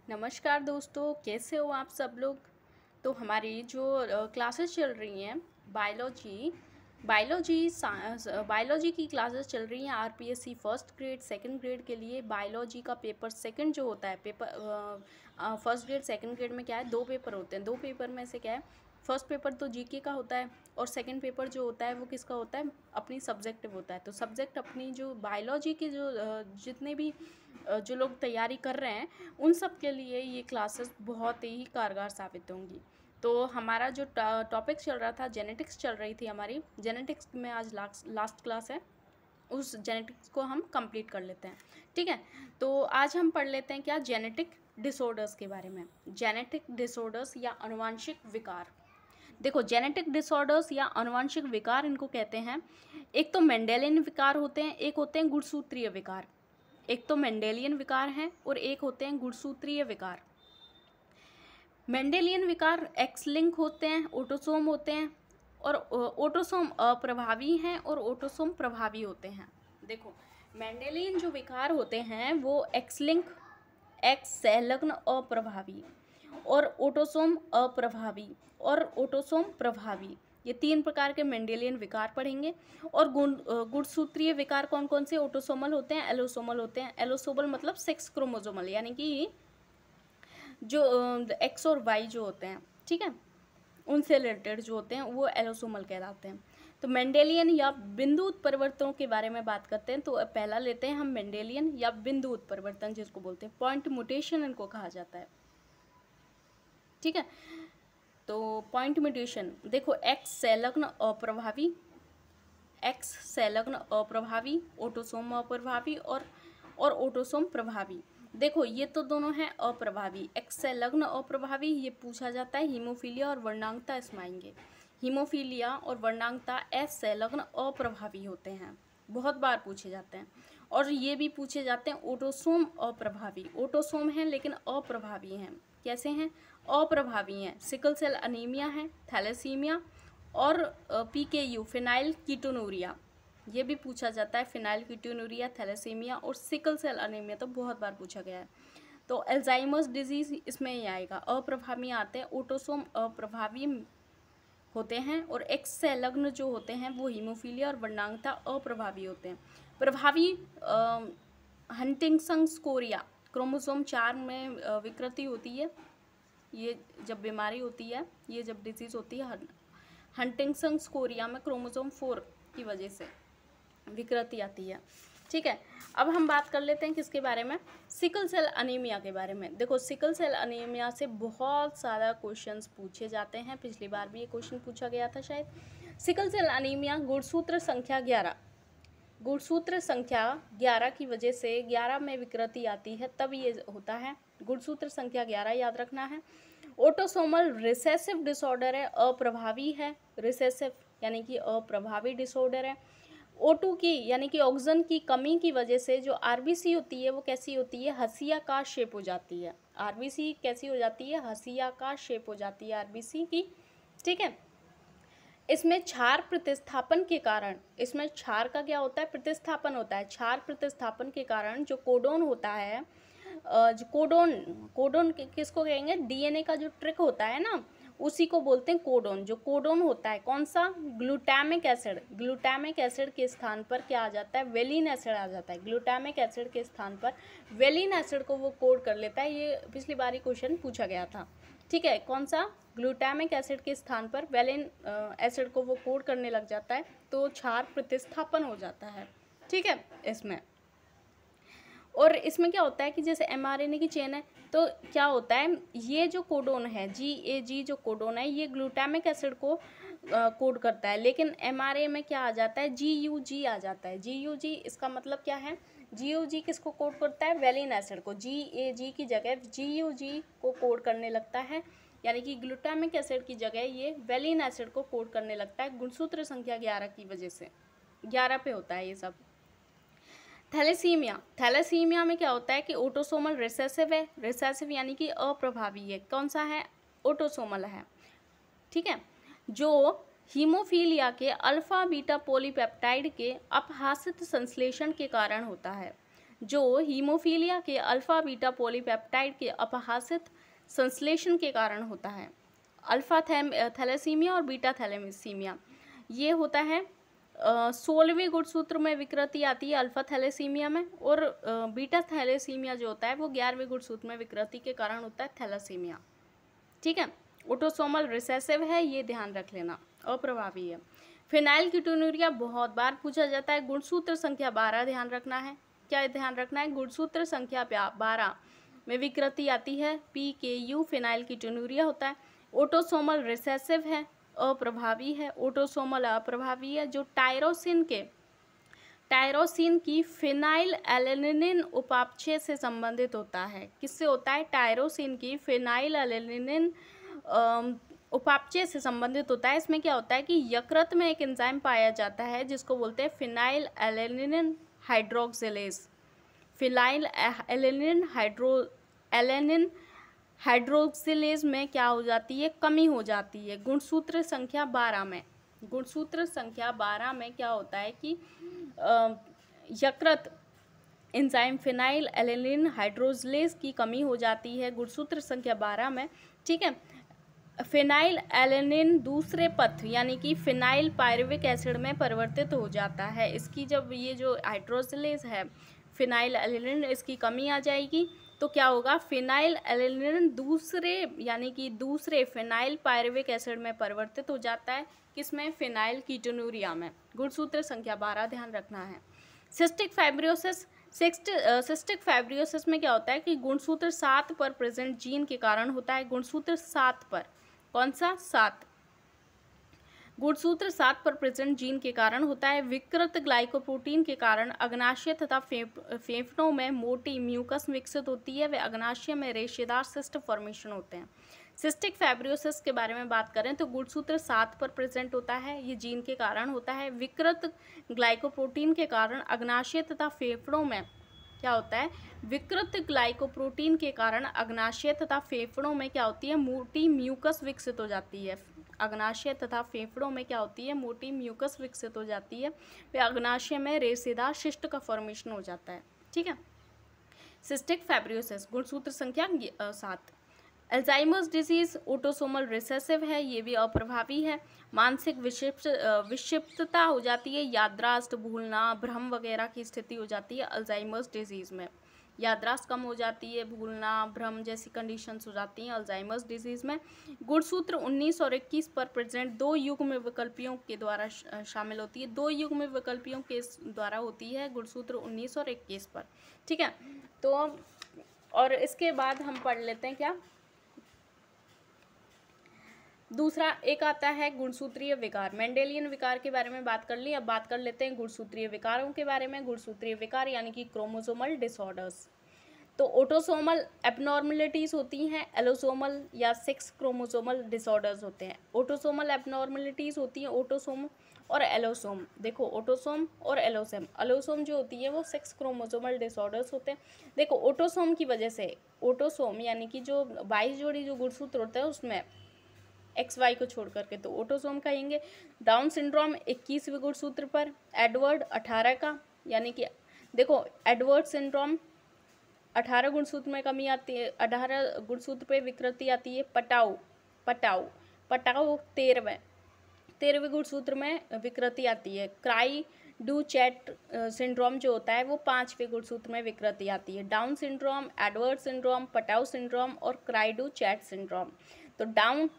नमस्कार दोस्तों, कैसे हो आप सब लोग। तो हमारी जो क्लासेस चल रही हैं बायोलॉजी की क्लासेस चल रही हैं RPSC first grade second grade के लिए। बायोलॉजी का पेपर सेकंड जो होता है फर्स्ट ग्रेड सेकंड ग्रेड में क्या है, दो पेपर होते हैं। दो पेपर में से क्या है, फर्स्ट पेपर तो जीके का होता है और सेकंड पेपर जो होता है वो किसका होता है, अपनी सब्जेक्टिव होता है। तो सब्जेक्ट अपनी जो बायोलॉजी के जो जितने भी जो लोग तैयारी कर रहे हैं उन सब के लिए ये क्लासेस बहुत ही कारगर साबित होंगी। तो हमारा जो टॉपिक चल रहा था, जेनेटिक्स चल रही थी हमारी। जेनेटिक्स में आज लास्ट क्लास है, उस जेनेटिक्स को हम कंप्लीट कर लेते हैं। ठीक है, तो आज हम पढ़ लेते हैं क्या, जेनेटिक डिसऑर्डर्स के बारे में। जेनेटिक डिसऑर्डर्स या आनुवंशिक विकार। देखो, जेनेटिक डिसऑर्डर्स या आनुवंशिक विकार इनको कहते हैं। एक तो मेंडेलियन विकार होते हैं, एक होते हैं गुणसूत्रीय विकार। एक तो मेंडेलियन विकार हैं और एक होते हैं गुणसूत्रीय विकार। मेंडेलियन विकार एक्स लिंक होते हैं, ऑटोसोम होते हैं, और ऑटोसोम अप्रभावी हैं और ऑटोसोम प्रभावी होते हैं। देखो, मेंडेलियन जो विकार होते हैं वो एक्स लिंक, एक्स संलग्न अप्रभावी, और ऑटोसोम अप्रभावी और ऑटोसोम प्रभावी, ये तीन प्रकार के मेंडेलियन विकार पढ़ेंगे। और गुणसूत्रीय विकार कौन कौन से, ऑटोसोमल होते हैं, एलोसोमल होते हैं। एलोसोमल मतलब सेक्स क्रोमोसोमल, यानी कि जो एक्स और वाई जो होते हैं, ठीक है, उनसे रिलेटेड जो होते हैं वो एलोसोमल कहलाते हैं। तो मेंडेलियन या बिंदु उत्परिवर्तनों के बारे में बात करते हैं। तो पहला लेते हैं हम मेंडेलियन या बिंदु उत्परिवर्तन, जिसको बोलते हैं पॉइंट म्यूटेशन इनको कहा जाता है। ठीक है, तो पॉइंट म्यूटेशन देखो, एक्स संलग्न अप्रभावी, एक्स संलग्न अप्रभावी, ऑटोसोम अप्रभावी और ऑटोसोम प्रभावी। देखो, ये तो दोनों हैं अप्रभावी। एक्स संलग्न अप्रभावी ये पूछा जाता है, हीमोफीलिया और वर्णांगता इसमें आएंगे। हीमोफीलिया और वर्णांगता एस संलग्न अप्रभावी होते हैं, बहुत बार पूछे जाते हैं। और ये भी पूछे जाते हैं ऑटोसोम अप्रभावी। ऑटोसोम हैं लेकिन अप्रभावी हैं। कैसे हैं, अप्रभावी हैं। सिकल सेल अनीमिया है, थैलेसीमिया और पीकेयू फिनाइल कीटोनूरिया, ये भी पूछा जाता है। फिनाइल कीटोनूरिया, थैलेसीमिया और सिकल सेल अनीमिया तो बहुत बार पूछा गया है। तो अल्जाइमर्स डिजीज इसमें ही आएगा। अप्रभावी आते हैं, ऑटोसोम अप्रभावी होते हैं, और एक्स संलग्न जो होते हैं वो हीमोफीलिया और वर्णांगता अप्रभावी होते हैं। प्रभावी हंटिंगटन स्कोरिया, क्रोमोसोम 4 में विकृति होती है, ये जब बीमारी होती है, ये जब डिजीज होती है हंटिंगटन स्कोरिया में क्रोमोसोम 4 की वजह से विकृति आती है। ठीक है, अब हम बात कर लेते हैं किसके बारे में, सिकल सेल अनीमिया के बारे में। देखो, सिकल सेल अनीमिया से बहुत सारा क्वेश्चंस पूछे जाते हैं, पिछली बार भी ये क्वेश्चन पूछा गया था शायद। सिकल सेल अनीमिया गुणसूत्र संख्या 11, गुणसूत्र संख्या 11 की वजह से 11 में विकृति आती है, तब ये होता है। गुणसूत्र संख्या 11 याद रखना है। ऑटोसोमल रिसेसिव डिसऑर्डर है, अप्रभावी है, रिसेसिव यानी कि अप्रभावी डिसऑर्डर है। O2 की यानी कि ऑक्सीजन की कमी की वजह से जो आरबीसी होती है वो कैसी होती है, हसियाकार शेप हो जाती है। आरबीसी कैसी हो जाती है, हसियाकार शेप हो जाती है आरबीसी की। ठीक है, इसमें क्षार प्रतिस्थापन के कारण, इसमें क्षार का क्या होता है, प्रतिस्थापन होता है। क्षार प्रतिस्थापन के कारण जो कोडोन होता है, जो कोडोन किसको कहेंगे, डीएनए का जो ट्रिक होता है ना, उसी को बोलते हैं कोडोन। जो कोडोन होता है कौन सा, ग्लूटामिक एसिड। ग्लूटामिक एसिड के स्थान पर क्या आ जाता है, वेलिन एसिड आ जाता है। ग्लूटामिक एसिड के स्थान पर वेलिन एसिड को वो कोड कर लेता है। ये पिछली बार ही क्वेश्चन पूछा गया था। ठीक है, कौन सा, ग्लूटामिक एसिड के स्थान पर वेलिन एसिड को वो कोड करने लग जाता है, तो क्षार प्रतिस्थापन हो जाता है। ठीक है, इसमें और इसमें क्या होता है कि जैसे एमआरएनए की चेन है, तो क्या होता है, ये जो कोडोन है GAG जो कोडोन है, ये ग्लूटामिक एसिड को कोड करता है, लेकिन एमआरए में क्या आ जाता है, GUG आ जाता है। GUG इसका मतलब क्या है, GUG किसको कोड करता है, वेलिन एसिड को। GAG की जगह GUG को कोड करने लगता है, यानी कि ग्लूटामिक एसिड की जगह ये वेलिन एसिड को कोड करने लगता है, गुणसूत्र संख्या 11 की वजह से। 11 पे होता है ये सब। थैलेसीमिया, थैलेसीमिया में क्या होता है कि ऑटोसोमल रिसेसिव है, रिसेसिव यानी कि अप्रभावी है। कौन सा है, ऑटोसोमल है। ठीक है, जो हीमोफीलिया के अल्फा बीटा पॉलीपेप्टाइड के अपहासित संश्लेषण के कारण होता है। जो हीमोफीलिया के अल्फा बीटा पॉलीपेप्टाइड के अपहासित संश्लेषण के कारण होता है। अल्फा थैलेसीमिया और बीटा थैलेसीमिया ये होता है 16वें गुणसूत्र में विकृति आती है अल्फा थैलेसीमिया में, और बीटा थैलेसीमिया जो होता है वो 11वें गुणसूत्र में विकृति के कारण होता है थैलेसीमिया। ठीक है, ऑटोसोमल रिसेसिव है, ये ध्यान रख लेना, अप्रभावी है। फिनाइलकीटोनुरिया बहुत बार पूछा जाता है। गुणसूत्र संख्या 12 ध्यान रखना है। क्या ध्यान रखना है? गुणसूत्र संख्या 12 में विकृति आती है PKU, फिनाइलकीटोनुरिया होता है। ऑटोसोमल रिसेसिव है, अप्रभावी है। ऑटोसोमल अप्रभावी है। जो टायरोसिन की फिनाइल एलेनिन उपापचय से संबंधित होता है। किससे होता है? टायरोसिन की फिनाइल एलेनिन उपापचय से संबंधित होता है। इसमें क्या होता है कि यकृत में एक एंजाइम पाया जाता है जिसको बोलते हैं phenyl alanine hydroxylase. Phenyl alanine hydroxylase में क्या हो जाती है? कमी हो जाती है। गुणसूत्र संख्या 12 में क्या होता है कि यकृत एंजाइम फिनाइल एलेनिन हाइड्रोक्सिलेज की कमी हो जाती है गुणसूत्र संख्या 12 में। ठीक है, फिनाइल एलेनिन दूसरे पथ यानी कि फिनाइल पायरुविक एसिड में परिवर्तित हो जाता है। इसकी जब ये जो हाइड्रोक्सिलेज है फिनाइल एलेनिन, इसकी कमी आ जाएगी तो क्या होगा? फिनाइल एलेनिन दूसरे फिनाइल पायरुविक एसिड में परिवर्तित हो जाता है। किसमें? फिनाइल कीटोनुरिया में। गुणसूत्र संख्या 12 ध्यान रखना है। सिस्टिक फाइब्रोसिस में क्या होता है कि गुणसूत्र 7 पर प्रेजेंट जीन के कारण होता है। गुणसूत्र 7 पर, कौन सा? 7। गुणसूत्र 7 पर प्रेजेंट जीन के कारण होता है। विकृत ग्लाइकोप्रोटीन के कारण अग्नाशय तथा फेफड़ों में मोटी म्यूकस विकसित होती है। वे अग्नाशय में रेशेदार सिस्ट फॉर्मेशन होते हैं। सिस्टिक फाइब्रोसिस के बारे में बात करें तो गुणसूत्र 7 पर प्रेजेंट होता है, ये जीन के कारण होता है। विकृत ग्लाइकोप्रोटीन के कारण अग्नाशय तथा फेफड़ों में क्या होता है? विकृत ग्लाइकोप्रोटीन के कारण अग्नाशय तथा फेफड़ों में क्या होती है? मोटी म्यूकस विकसित हो जाती है। अग्नाशय तथा फेफड़ों में क्या होती है? मोटी म्यूकस विकसित हो जाती है। वे अग्नाशय में रेशेदार शिस्ट का फॉर्मेशन हो जाता है। ठीक है, सिस्टिक फाइब्रोसिस गुणसूत्र संख्या 7। अल्जाइमर्स डिजीज ऑटोसोमल रिसेसिव है, ये भी अप्रभावी है। मानसिक विक्षिप्तता हो जाती है, याददाश्त भूलना, भ्रम वगैरह की स्थिति हो जाती है अल्जाइमर्स डिजीज में। याददाश्त कम हो जाती है, भूलना, भ्रम जैसी कंडीशंस हो जाती हैं अल्जाइमर्स डिजीज में। गुणसूत्र 19 और 21 पर प्रेजेंट 2 युग्म विकल्पियों के द्वारा शामिल होती है। 2 युग्म विकल्पियों के द्वारा होती है गुणसूत्र 19 और 21 पर। ठीक है, तो और इसके बाद हम पढ़ लेते हैं क्या? दूसरा एक आता है गुणसूत्रीय विकार। मेंडेलियन विकार के बारे में बात कर ली, अब बात कर लेते हैं गुणसूत्रीय विकारों के बारे में। गुणसूत्रीय विकार यानी कि क्रोमोसोमल डिसऑर्डर्स। तो ऑटोसोमल एबनॉर्मलिटीज़ होती हैं, एलोसोमल या 6 क्रोमोसोमल डिसऑर्डर्स होते हैं। ऑटोसोमल एबनॉर्मलिटीज़ होती हैं ऑटोसोम और एलोसोम। देखो, ऑटोसोम और एलोसोम। एलोसोम जो होती है वो 6 क्रोमोसोमल डिसऑर्डर्स होते हैं। देखो, ऑटोसोम की वजह से, ऑटोसोम यानी कि जो 22 जोड़ी जो गुणसूत्र होते हैं उसमें XY को छोड़ करके तो ऑटोसोम कहेंगे। डाउन सिंड्रोम 21वें गुणसूत्र पर, एडवर्ड 18 का, यानी कि देखो एडवर्ड सिंड्रोम 18 गुणसूत्र में कमी आती है, 18 गुणसूत्र पे विकृति आती है। पटाऊ 13वें गुणसूत्र में विकृति आती है। क्राई डू चैट सिंड्रोम जो होता है वो 5वें गुणसूत्र में विकृति आती है। Down syndrome, Edward syndrome, Patau syndrome और क्राई डू चैट सिंड्रोम। तो डाउन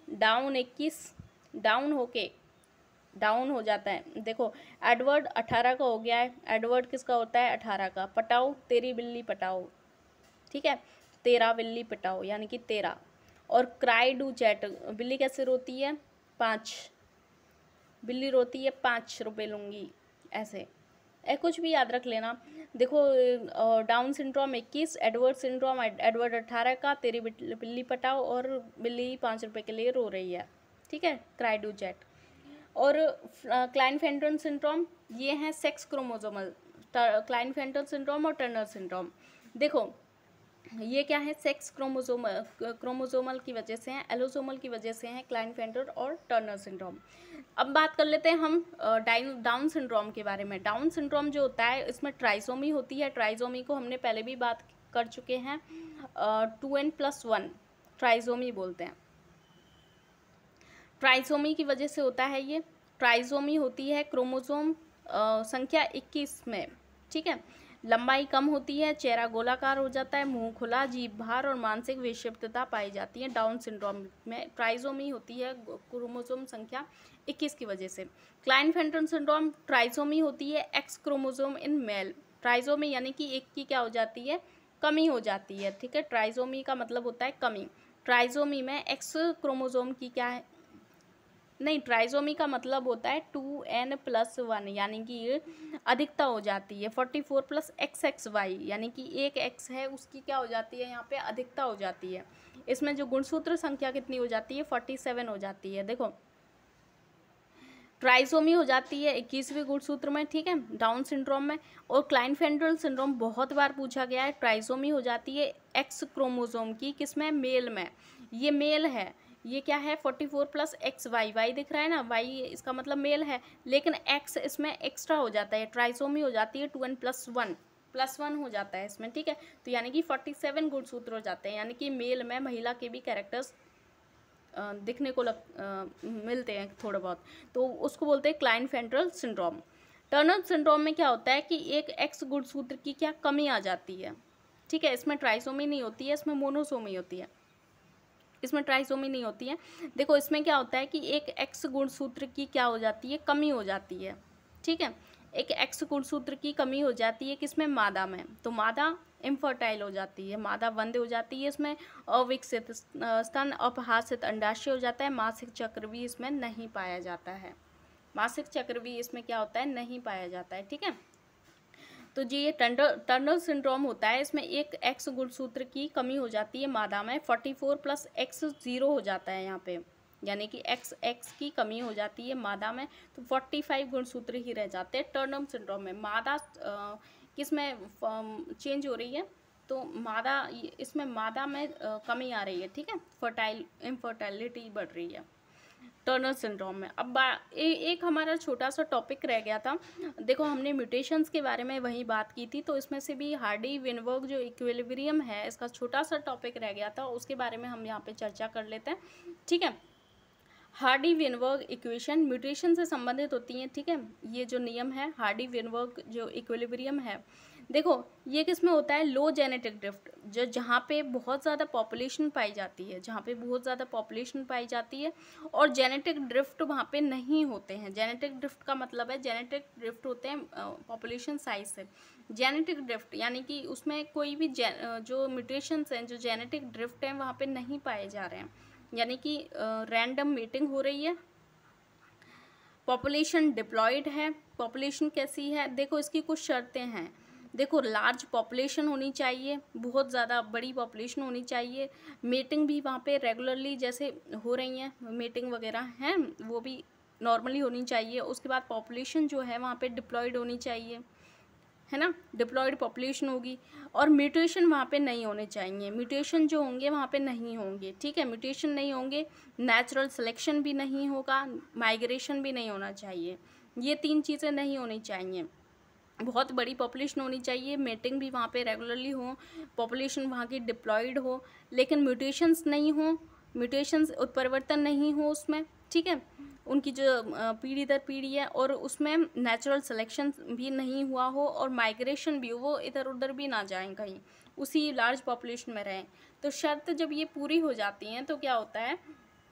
21 डाउन हो जाता है। देखो, एडवर्ड 18 का हो गया है। एडवर्ड किसका होता है? 18 का। पटाऊ, तेरी बिल्ली पटाऊ, ठीक है, 13 बिल्ली पटाऊ यानी कि 13। और क्राई डू चैट, बिल्ली कैसे रोती है? 5, बिल्ली रोती है 5 रुपये लूँगी, ऐसे कुछ भी याद रख लेना। देखो, down syndrome 21, Edward syndrome Edward 18 का, तेरी बिल्ली पटाओ और बिल्ली 5 रुपये के लिए रो रही है। ठीक है, क्राई डू चैट। और क्लाइनफेल्टर सिंड्रोम, ये हैं 6 क्रोमोसोमल, क्लाइनफेल्टर सिंड्रोम और टर्नर सिंड्रोम। देखो, ये क्या है, सेक्स क्रोमोसोमल की वजह से हैं, एलोसोमल की वजह से हैं, क्लाइनफेल्टर और टर्नर सिंड्रोम। अब बात कर लेते हैं हम डाउन सिंड्रोम के बारे में। डाउन सिंड्रोम जो होता है इसमें ट्राइसोमी होती है। ट्राइसोमी को हमने पहले भी बात कर चुके हैं, 2n+1 ट्राइसोमी बोलते हैं। ट्राइसोमी की वजह से होता है ये। ट्राइसोमी होती है क्रोमोसोम संख्या 21 में, ठीक है। लंबाई कम होती है, चेहरा गोलाकार हो जाता है, मुंह खुला, जीभ बाहर और मानसिक विक्षिप्तता पाई जाती है डाउन सिंड्रोम में। ट्राइसोमी होती है क्रोमोसोम संख्या 21 की वजह से। क्लाइनफेल्टर सिंड्रोम ट्राइसोमी होती है X chromosome in male. Trisomy यानी कि एक की क्या हो जाती है, कमी हो जाती है, ठीक है। ट्राइसोमी का मतलब होता है कमी। ट्राइसोमी में एक्स क्रोमोसोम की क्या है, नहीं, ट्राइसोमी का मतलब होता है 2n+1 यानी कि ये अधिकता हो जाती है। 44 + XXY यानी कि एक x है उसकी क्या हो जाती है, यहाँ पे अधिकता हो जाती है। इसमें जो गुणसूत्र संख्या कितनी हो जाती है, 47 हो जाती है। देखो ट्राइसोमी हो जाती है 21वें गुणसूत्र में, ठीक है, डाउन सिंड्रोम में। और क्लाइनफेल्टर सिंड्रोम बहुत बार पूछा गया है। ट्राइसोमी हो जाती है एक्स क्रोमोसोम की, किसमें, मेल में। ये मेल है, ये क्या है, 44 + XY, वाई दिख रहा है ना, वाई इसका मतलब मेल है, लेकिन एक्स इसमें एक्स्ट्रा हो जाता है। ट्राइसोमी हो जाती है 2n+1 हो जाता है इसमें, ठीक है। तो यानी कि 47 गुणसूत्र हो जाते हैं, यानी कि मेल में महिला के भी कैरेक्टर्स दिखने को मिलते हैं थोड़ा बहुत, तो उसको बोलते हैं क्लाइनफेल्टर सिंड्रोम। टर्नर सिंड्रोम में क्या होता है कि एक एक्स गुणसूत्र की क्या कमी आ जाती है, ठीक है। इसमें ट्राइसोमी नहीं होती है, इसमें मोनोसोमी होती है, इसमें ट्राइसोमी नहीं होती है। देखो इसमें क्या होता है कि एक एक्स गुणसूत्र की क्या हो जाती है, कमी हो जाती है, ठीक है। एक एक्स गुणसूत्र की कमी हो जाती है किसमें, मादा में। तो मादा इनफर्टाइल हो जाती है, मादा बंद हो जाती है, इसमें अविकसित स्तन, अपहासित अंडाशय हो जाता है, मासिक चक्र भी इसमें नहीं पाया जाता है। मासिक चक्र भी इसमें क्या होता है, नहीं पाया जाता है, ठीक है। तो जी ये टर्नर सिंड्रोम होता है, इसमें एक एक्स गुणसूत्र की कमी हो जाती है मादा में। 44 + X 0 हो जाता है यहाँ पे, यानी कि एक्स की कमी हो जाती है मादा में, तो 45 गुणसूत्र ही रह जाते हैं टर्नर सिंड्रोम में। मादा किस में चेंज हो रही है, तो मादा, इसमें मादा में कमी आ रही है, ठीक है, इनफर्टिलिटी बढ़ रही है टर्नर सिंड्रोम में। अब एक हमारा छोटा सा टॉपिक रह गया था। देखो हमने म्यूटेशंस के बारे में वही बात की थी, तो इसमें से भी हार्डी विनबर्ग जो इक्विलिब्रियम है, इसका छोटा सा टॉपिक रह गया था, उसके बारे में हम यहाँ पे चर्चा कर लेते हैं, ठीक है। हार्डी विनबर्ग इक्वेशन म्यूटेशन से संबंधित होती हैं, ठीक है। ये जो नियम है हार्डी विनबर्ग जो इक्विलिब्रियम है, देखो ये किस में होता है, लो जेनेटिक ड्रिफ्ट, जो जहाँ पे बहुत ज़्यादा पॉपुलेशन पाई जाती है, जहाँ पे बहुत ज़्यादा पॉपुलेशन पाई जाती है और जेनेटिक ड्रिफ्ट वहाँ पे नहीं होते हैं। जेनेटिक ड्रिफ्ट का मतलब है, जेनेटिक ड्रिफ्ट होते हैं पॉपुलेशन साइज से। जेनेटिक ड्रिफ्ट यानी कि उसमें कोई भी जो म्यूटेशंस हैं, जो जेनेटिक ड्रिफ्ट हैं वहाँ पे नहीं पाए जा रहे हैं, यानी कि रैंडम मीटिंग हो रही है। पॉपुलेशन डिप्लॉयड है। पॉपुलेशन कैसी है, देखो इसकी कुछ शर्तें हैं। देखो लार्ज पॉपुलेशन होनी चाहिए, बहुत ज़्यादा बड़ी पॉपुलेशन होनी चाहिए। मीटिंग भी वहाँ पे रेगुलरली जैसे हो रही हैं, मीटिंग वगैरह हैं वो भी नॉर्मली होनी चाहिए। उसके बाद पॉपुलेशन जो है वहाँ पे डिप्लॉयड होनी चाहिए, है ना, डिप्लॉयड पॉपुलेशन होगी। और म्यूटेशन वहाँ पे नहीं होने चाहिए, म्यूटेशन जो होंगे वहाँ पे नहीं होंगे, ठीक है, म्यूटेशन नहीं होंगे। नेचुरल सिलेक्शन भी नहीं होगा, माइग्रेशन भी नहीं होना चाहिए, ये 3 चीज़ें नहीं होनी चाहिए। बहुत बड़ी पॉपुलेशन होनी चाहिए, मीटिंग भी वहाँ पे रेगुलरली हो, पॉपुलेशन वहाँ की डिप्लॉयड हो, लेकिन म्यूटेशंस नहीं हो, म्यूटेशंस उत्परिवर्तन नहीं हो उसमें, ठीक है, उनकी जो पीढ़ी दर पीढ़ी है, और उसमें नेचुरल सिलेक्शन भी नहीं हुआ हो, और माइग्रेशन भी हो, वो इधर उधर भी ना जाएं कहीं, उसी लार्ज पॉपुलेशन में रहें। तो शर्त जब ये पूरी हो जाती हैं तो क्या होता है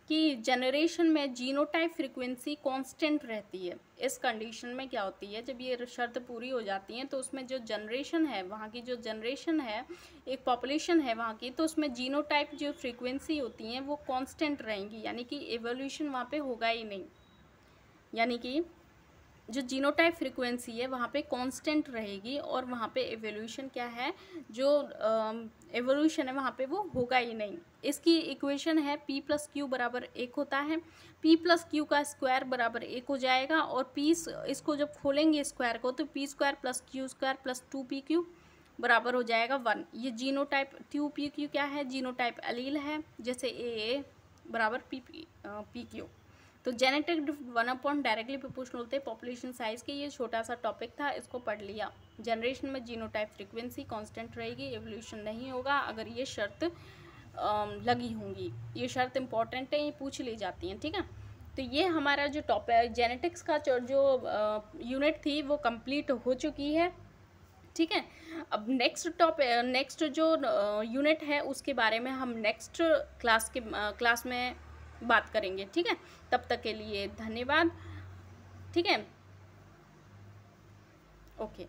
कि जनरेशन में जीनोटाइप फ्रीक्वेंसी कांस्टेंट रहती है। इस कंडीशन में क्या होती है, जब ये शर्त पूरी हो जाती है तो उसमें जो जनरेशन है, वहाँ की जो जनरेशन है, एक पॉपुलेशन है वहाँ की, तो उसमें जीनोटाइप जो फ्रीक्वेंसी होती हैं वो कांस्टेंट रहेंगी, यानी कि एवोल्यूशन वहाँ पे होगा ही नहीं। यानी कि जो जीनोटाइप फ्रीक्वेंसी है वहाँ पे कांस्टेंट रहेगी, और वहाँ पे एवोल्यूशन क्या है, जो एवोल्यूशन है वहाँ पे वो होगा ही नहीं। इसकी इक्वेशन है P + Q = 1 होता है। P + Q का स्क्वायर बराबर 1 हो जाएगा, और P इसको जब खोलेंगे स्क्वायर को तो P² + Q² + 2PQ बराबर हो जाएगा 1। ये जीनोटाइप TUPQ क्या है, जीनोटाइप एलील है, जैसे AA बराबर PQ। तो जेनेटिक ड्रिफ्ट 1 डायरेक्टली प्रोपोर्शनल होते हैं पॉपुलेशन साइज के। ये छोटा सा टॉपिक था, इसको पढ़ लिया। जनरेशन में जीनोटाइप फ्रीक्वेंसी कांस्टेंट रहेगी, एवोल्यूशन नहीं होगा अगर ये शर्त लगी होंगी। ये शर्त इंपॉर्टेंट है, ये पूछ ली जाती हैं, ठीक है। तो ये हमारा जो टॉपिक जेनेटिक्स का जो यूनिट थी वो कंप्लीट हो चुकी है, ठीक है। अब नेक्स्ट जो यूनिट है उसके बारे में हम नेक्स्ट क्लास में बात करेंगे, ठीक है। तब तक के लिए धन्यवाद, ठीक है, ओके।